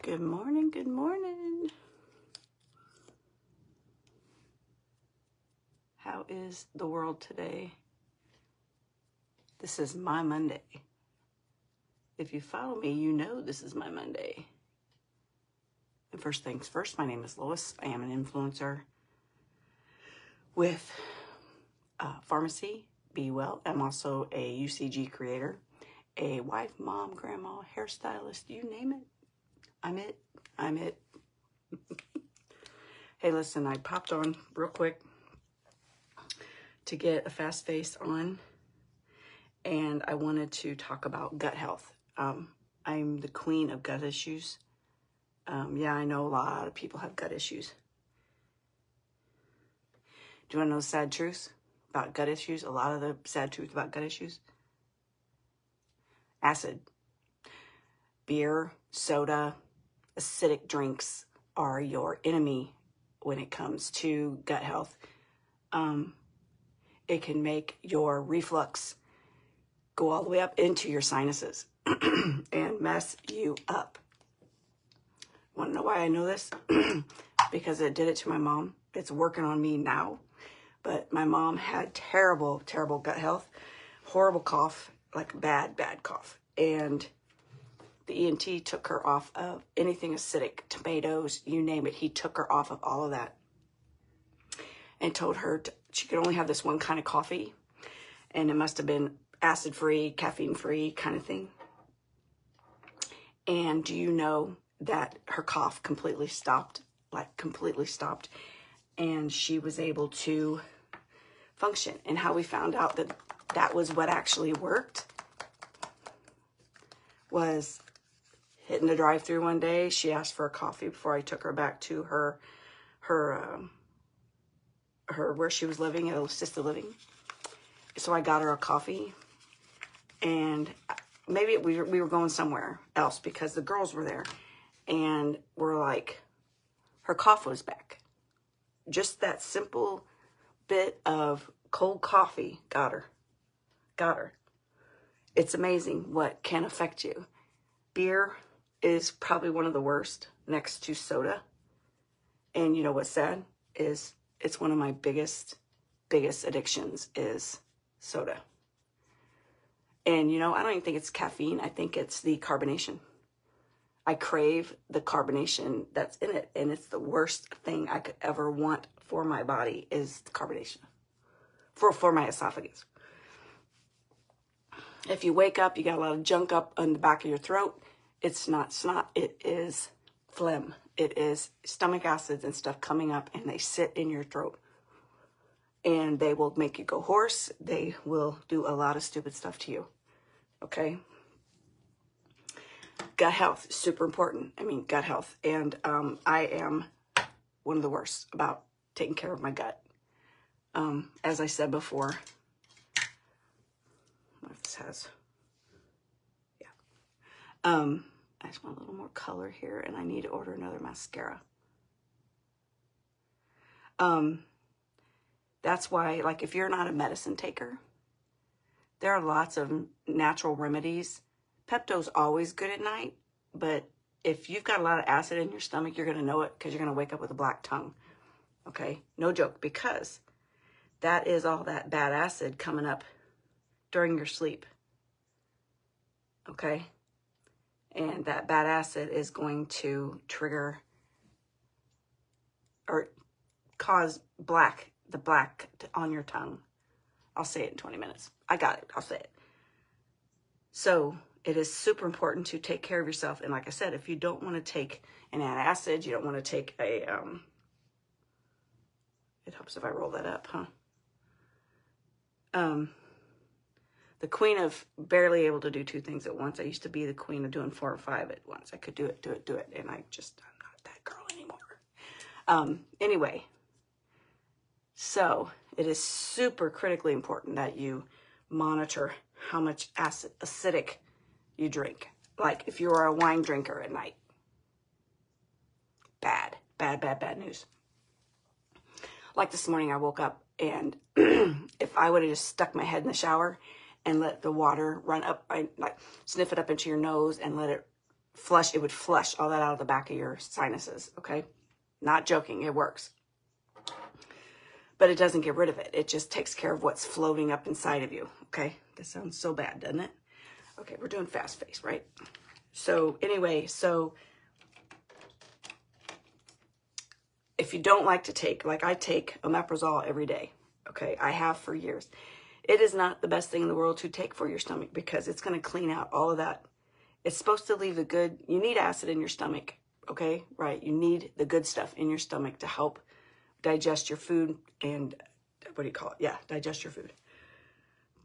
Good morning, good morning. How is the world today? This is my Monday. If you follow me, you know this is my Monday. And first things first, my name is Lois. I am an influencer with pharmacy, Be Well. I'm also a UCG creator, a wife, mom, grandma, hairstylist, you name it. I'm it. Hey, listen, I popped on real quick to get a fast face on, and I wanted to talk about gut health. I'm the queen of gut issues. Yeah, I know a lot of people have gut issues. Do you want to know the sad truth about gut issues? A lot of the sad truth about gut issues. Acid. Beer, soda, acidic drinks are your enemy when it comes to gut health. It can make your reflux go all the way up into your sinuses and mess you up. Want to know why I know this? Because it did it to my mom. It's working on me now. But my mom had terrible, terrible gut health, horrible cough, like bad, bad cough. And the ENT took her off of anything acidic, tomatoes, you name it. He took her off of all of that and told her she could only have this one kind of coffee. And it must have been acid-free, caffeine-free kind of thing. And do you know that her cough completely stopped, like completely stopped, and she was able to function? And how we found out that that was what actually worked was hitting the drive-through one day. She asked for a coffee before I took her back to her where she was living at assisted living. So I got her a coffee, and maybe we were going somewhere else because the girls were there, and we're like, her cough was back. Just that simple bit of cold coffee got her. It's amazing what can affect you. Beer is probably one of the worst next to soda. And you know what's sad is it's one of my biggest addictions is soda. And you know, I don't even think it's caffeine. I think it's the carbonation. I crave the carbonation that's in it. And it's the worst thing I could ever want for my body is the carbonation. For my esophagus. If you wake up, you got a lot of junk up on the back of your throat. It's not snot. It is phlegm. It is stomach acids and stuff coming up, and they sit in your throat. And they will make you go hoarse. They will do a lot of stupid stuff to you. Okay? Gut health is super important. I mean, gut health. And I am one of the worst about taking care of my gut. As I said before, what if this has, yeah. I just want a little more color here, and I need to order another mascara. That's why, like, if you're not a medicine taker, there are lots of natural remedies. Pepto's always good at night, but if you've got a lot of acid in your stomach, you're going to know it because you're going to wake up with a black tongue. Okay? No joke, because that is all that bad acid coming up during your sleep. Okay? And that bad acid is going to trigger or cause the black on your tongue. I'll say it in 20 minutes. I got it. I'll say it. So it is super important to take care of yourself. And like I said, if you don't want to take an antacid, you don't want to take a, it helps if I roll that up, huh? The queen of barely able to do two things at once. I used to be the queen of doing 4 or 5 at once. I could do it. And I'm not that girl anymore. Anyway, so it is super critically important that you monitor how much acidic you drink. Like if you are a wine drinker at night. Bad news. Like this morning I woke up, and if I would have just stuck my head in the shower and let the water run up, like sniff it up into your nose and let it flush, it would flush all that out of the back of your sinuses, okay? Not joking, it works. But it doesn't get rid of it. It just takes care of what's floating up inside of you, okay? That sounds so bad, doesn't it? Okay, we're doing fast face, right? So anyway, so if you don't like to take, like I take omeprazole every day, okay? I have for years. It is not the best thing in the world to take for your stomach because it's going to clean out all of that. It's supposed to leave the good, you need acid in your stomach, okay? Right, you need the good stuff in your stomach to help digest your food and, what do you call it? Yeah, digest your food.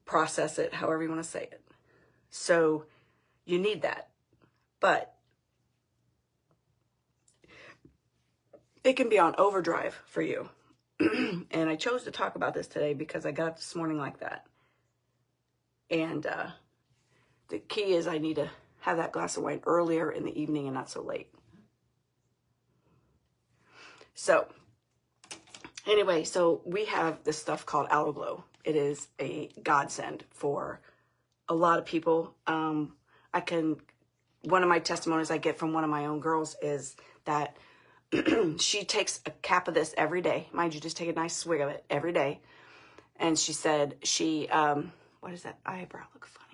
Process it, however you want to say it. So you need that. But it can be on overdrive for you. And I chose to talk about this today because I got up this morning like that. And the key is I need to have that glass of wine earlier in the evening and not so late. So anyway, so we have this stuff called Aloe Glow. It is a godsend for a lot of people. One of my testimonies I get from one of my own girls is that she takes a cap of this every day. Mind you, just take a nice swig of it every day. And she said she, what does that eyebrow look funny?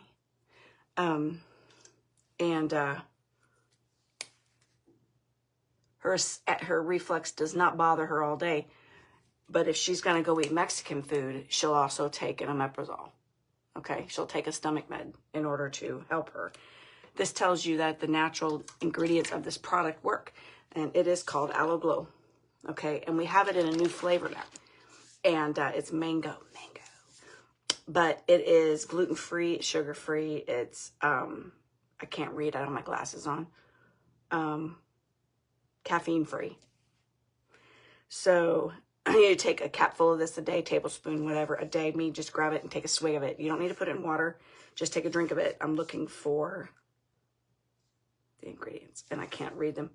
Her reflux does not bother her all day. But if she's going to go eat Mexican food, she'll also take an omeprazole. Okay, she'll take a stomach med in order to help her. This tells you that the natural ingredients of this product work. And it is called Aloe Glow. Okay, and we have it in a new flavor now. And it's mango. But it is gluten-free, sugar-free. It's, I can't read, I don't have my glasses on. Caffeine-free. So you take a capful of this a day, tablespoon, whatever, a day. Me, just grab it and take a swig of it. You don't need to put it in water. Just take a drink of it. I'm looking for the ingredients, and I can't read them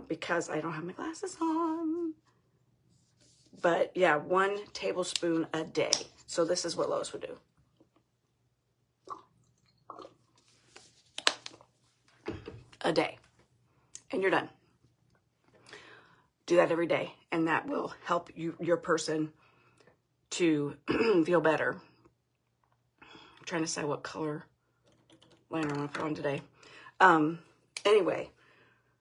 because I don't have my glasses on. But yeah, 1 tablespoon a day. So this is what Lois would do. A day. And you're done. Do that every day. And that will help your person to feel better. I'm trying to decide what color liner I'm going to put on today. Anyway,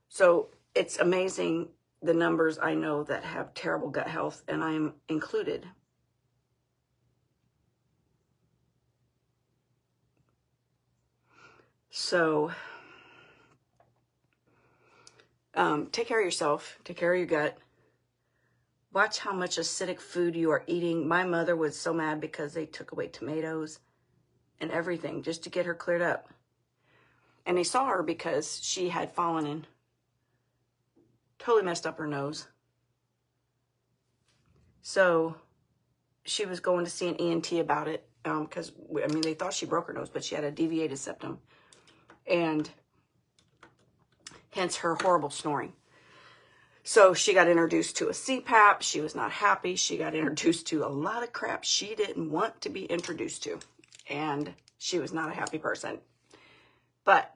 so it's amazing the numbers I know that have terrible gut health, and I'm included. So take care of yourself. Take care of your gut. Watch how much acidic food you are eating. My mother was so mad because they took away tomatoes and everything just to get her cleared up. And they saw her because she had fallen and totally messed up her nose. So she was going to see an ENT about it because, I mean, they thought she broke her nose, but she had a deviated septum. And hence her horrible snoring. So she got introduced to a CPAP. She was not happy. She got introduced to a lot of crap she didn't want to be introduced to. And she was not a happy person. But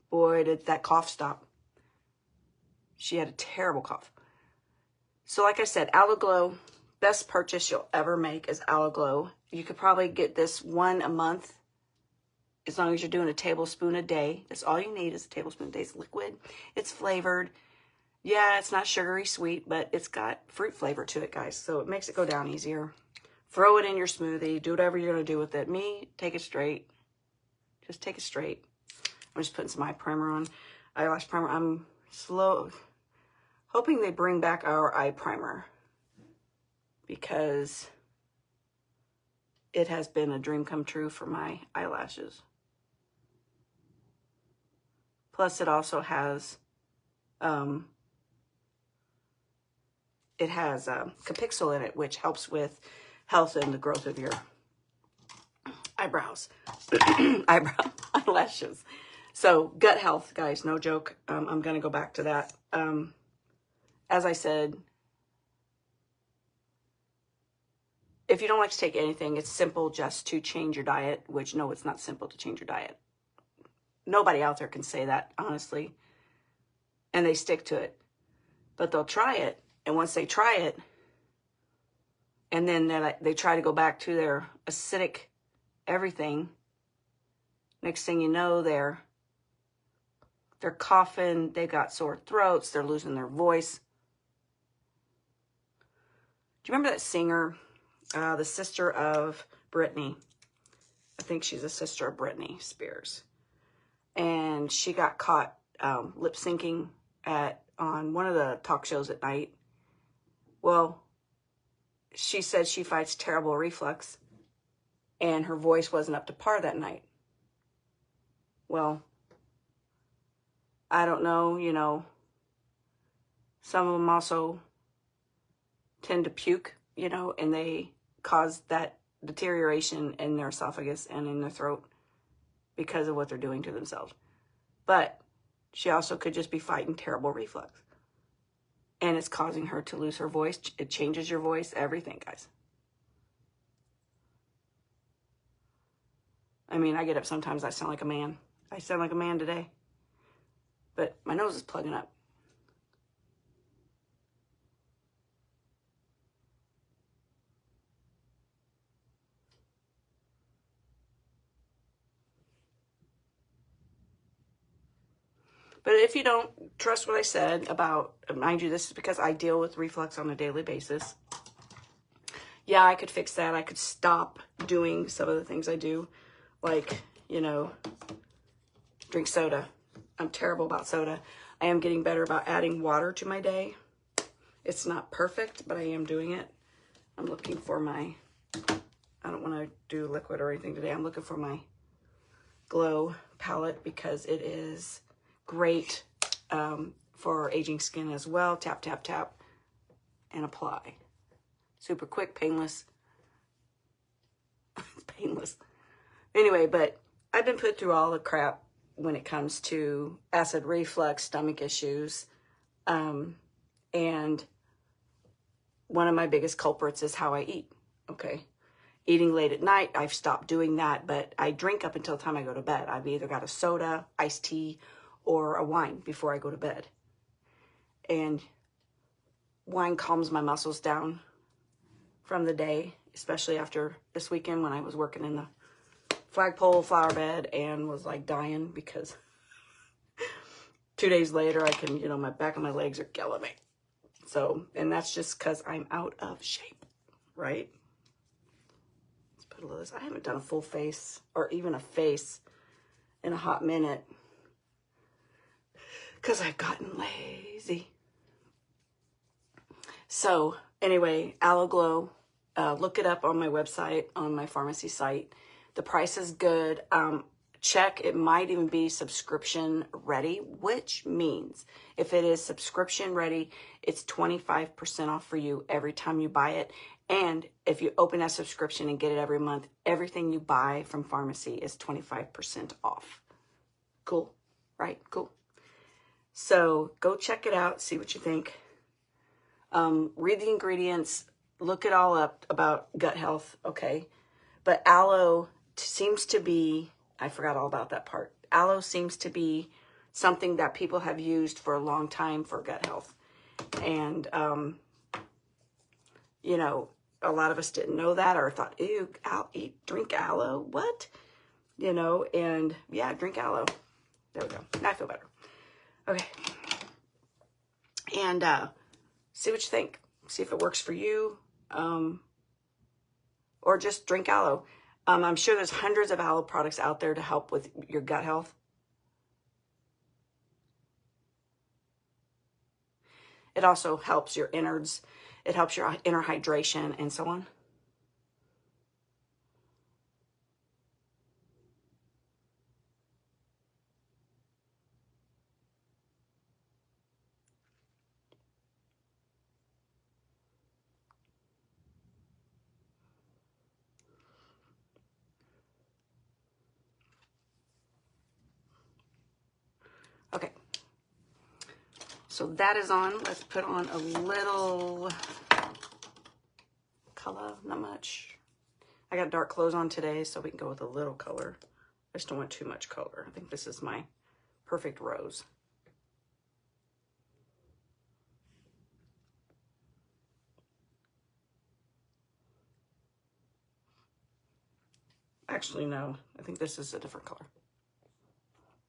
boy, did that cough stop. She had a terrible cough. So like I said, Aloe Glow, best purchase you'll ever make is Aloe Glow. You could probably get this 1 a month as long as you're doing a tablespoon a day. That's all you need is a tablespoon a day. It's liquid. It's flavored. Yeah, it's not sugary sweet, but it's got fruit flavor to it, guys. So it makes it go down easier. Throw it in your smoothie. Do whatever you're going to do with it. Me, take it straight. Just take it straight. I'm just putting some eye primer on. Eyelash primer. I'm hoping they bring back our eye primer because it has been a dream come true for my eyelashes. Plus, it also has, Capixyl in it, which helps with health and the growth of your eyebrows, eyelashes. So gut health, guys, no joke. I'm going to go back to that. As I said, if you don't like to take anything, it's simple just to change your diet, which no, it's not simple to change your diet. nobody out there can say that, honestly. And they stick to it. But they'll try it. And once they try it, and then they try to go back to their acidic everything, next thing you know, they're coughing, they got sore throats, they're losing their voice. Do you remember that singer, the sister of Britney? I think she's a sister of Britney Spears. And she got caught lip syncing on one of the talk shows at night. Well, she said she fights terrible reflux, and her voice wasn't up to par that night. Well, I don't know, you know, some of them also tend to puke, you know, and they cause that deterioration in their esophagus and in their throat because of what they're doing to themselves. But she also could just be fighting terrible reflux. And it's causing her to lose her voice. It changes your voice, everything, guys. I mean, I get up sometimes, I sound like a man. I sound like a man today. But my nose is plugging up. But if you don't trust what I said about, mind you, this is because I deal with reflux on a daily basis. Yeah, I could fix that. I could stop doing some of the things I do. Like, you know, drink soda. I'm terrible about soda. I am getting better about adding water to my day. It's not perfect, but I am doing it. I'm looking for my, I don't want to do liquid or anything today. I'm looking for my Glow palette because it is great for aging skin as well. Tap, tap, tap, and apply. Super quick, painless. Painless. Anyway, but I've been put through all the crap when it comes to acid reflux, stomach issues, and one of my biggest culprits is how I eat, okay? Eating late at night, I've stopped doing that, but I drink up until the time I go to bed. I've either got a soda, iced tea, or a wine before I go to bed. And wine calms my muscles down from the day, especially after this weekend when I was working in the flagpole flower bed and was like dying because 2 days later I can, you know, my back of my legs are killing me. So, and that's just because I'm out of shape, right? Let's put a little of this. I haven't done a full face or even a face in a hot minute because I've gotten lazy. So anyway, Aloe Glow, look it up on my website, on my pharmacy site. The price is good. Check, it might even be subscription ready, which means if it is subscription ready, it's 25% off for you every time you buy it. And if you open that subscription and get it every month, everything you buy from pharmacy is 25% off. Cool, right? Cool. So go check it out, see what you think. Read the ingredients, look it all up about gut health, okay? But aloe seems to be, I forgot all about that part. Aloe seems to be something that people have used for a long time for gut health. And, you know, a lot of us didn't know that or thought, ew, drink aloe, what? You know, and yeah, drink aloe. There we go. Now I feel better. Okay. And see what you think. See if it works for you. Or just drink aloe. I'm sure there's hundreds of aloe products out there to help with your gut health. It also helps your innards. It helps your inner hydration and so on. Okay. So that is on. Let's put on a little color, not much. I got dark clothes on today, so we can go with a little color. I just don't want too much color. I think this is my perfect rose. Actually, no. I think this is a different color.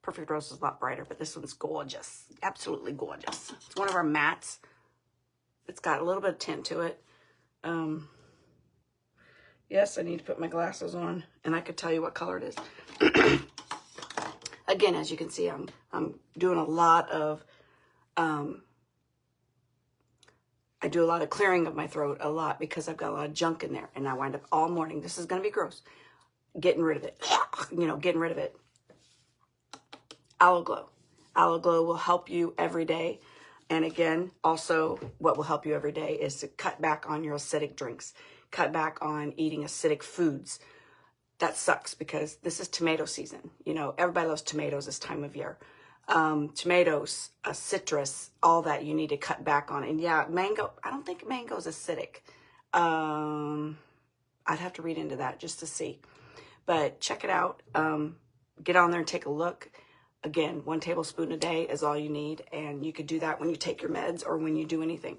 Perfect Rose is a lot brighter, but this one's gorgeous. Absolutely gorgeous. It's one of our mattes. It's got a little bit of tint to it. Yes, I need to put my glasses on, and I could tell you what color it is. Again, as you can see, I'm doing a lot of, I do a lot of clearing of my throat a lot because I've got a lot of junk in there, and I wind up all morning, this is going to be gross, getting rid of it, you know, getting rid of it. Aloe Glow. Aloe Glow will help you every day. And again, also what will help you every day is to cut back on your acidic drinks. Cut back on eating acidic foods. That sucks because this is tomato season. You know, everybody loves tomatoes this time of year. Tomatoes, citrus, all that you need to cut back on. And yeah, mango, I don't think mango is acidic. I'd have to read into that just to see. But check it out. Get on there and take a look. Again, 1 tablespoon a day is all you need. And you could do that when you take your meds or when you do anything.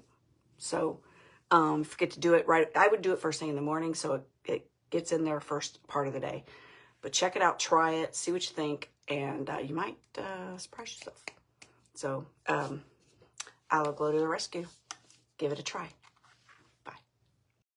So forget to do it right. I would do it first thing in the morning so it gets in there first part of the day. But check it out, try it, see what you think, and you might surprise yourself. So Aloe Glow to the rescue. Give it a try.